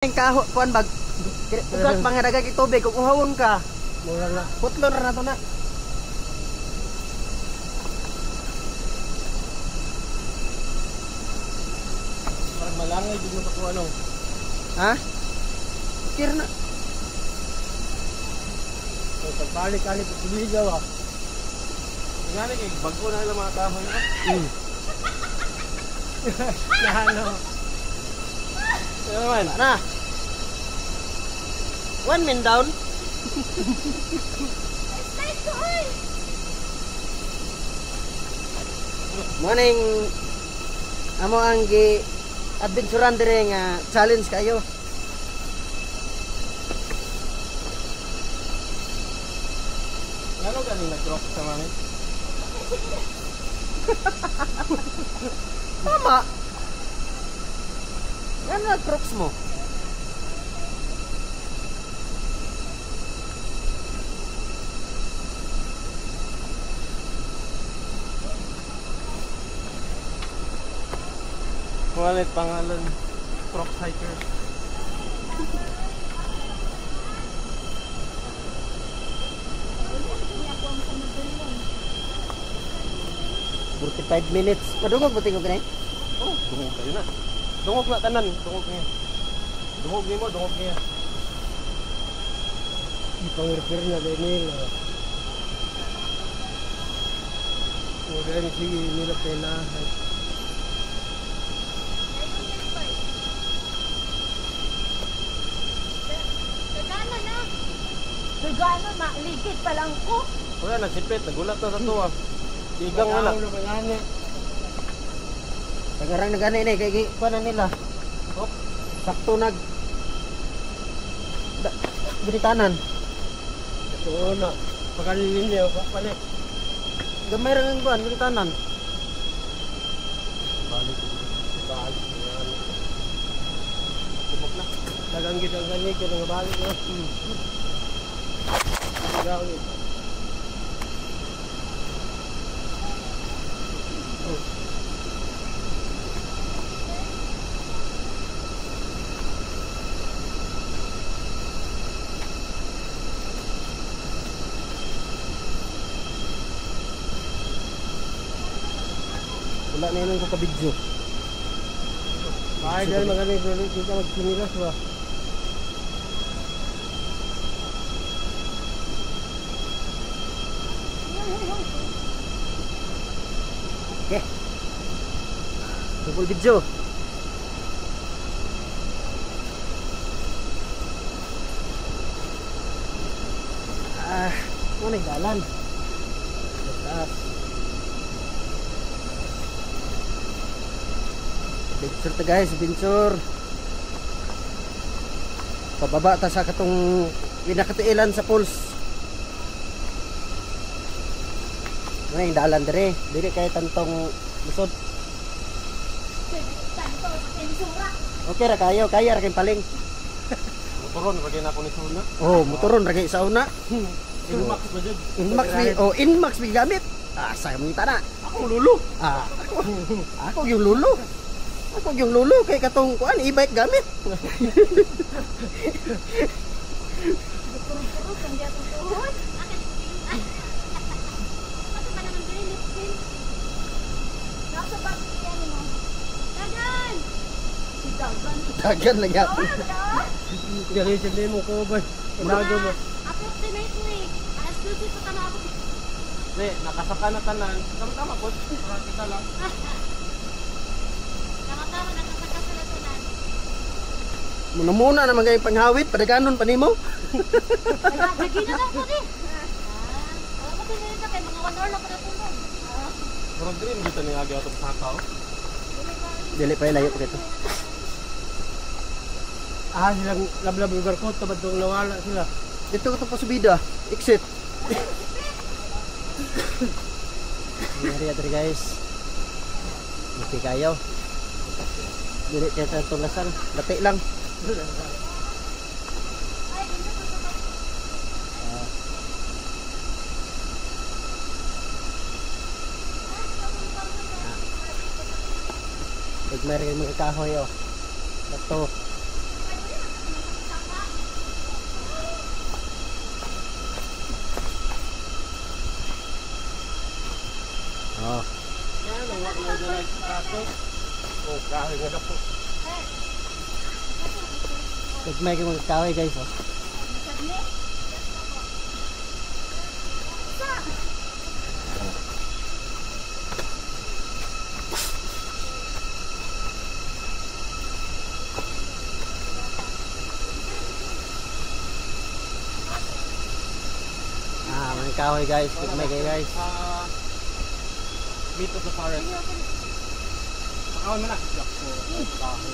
Kaho kuan bag ugat mga dagag tubig kung uhawon ka mura na putlon ra nato na parang malangay di mo sa ano ha kira na so pagbalik-alik sa tuligaw ah ngani kay bago na lang mga kahoy no ano naman na 1 min down morning amo ang gi adventurean dire nga challenge kayo ano galing nag-drop sa mami tama ano na crocs mo wallet pangalan Crocs Hiker 45 minutes madungog mo tingog na oh dungog kayo na dungog na tanan dungog niya dungog niya mo dungog niya ipang-repair na din nila udah ni sige nila pena Gano'n, maligid pa lang ko. wala nagsipit nagulat na sa tuwa igang wala tagarang na gani ni kay kuan nila oh sakto nag biritanan oo na pagkalilin niya palit gamay ra ang kuan biritanan balik kumok na dagang gid ang gani kay nga balik na gawin wala na yun ko ka-video ay dahil magaling kita mag-sinilas ba okay double video ano yung dalan taas adventure to guys adventure pababa ta sa katong pinakatiilan sa pools ano yung dalan dire dire kay tantong lusod okay ra kayo kaya ra kay paling motoron bagay na ako ni Suna oh motoron ra kay sa una Inmax ba dyan Inmax mi oh Inmax mi gamit sa kami tana akong lulo ako yung lulo ako yung lulo kay katong kuan e-bike gamit dagan lang yan gali siya mo ko ba lado mo Approximate mo eh. Exclusive pa tama ako. hindi nakasaka na tanan tama po kita lang Nakatama, nakasaka sa latunan. muna naman kayo panghawit padaganon pa nimo Lagi na lang po din. Alam mo din nito kay mga 1 hour lang pa natunan. pero dream dito ni agi atong sakaw dili pa layo pa dito silang lablab lugar ko tabad dong nawala sila dito ko pa subida exit area diri guys okay kayo dili kaya tulasan dati lang Nagmari mga kahoy oh. Ito. Ano na lang kaso? Oh, kahoy nga na po. May kong kaway guys oh. May kahoy guys, may kayo guys. Meat of the forest. Pakawan mo na. Kahoy.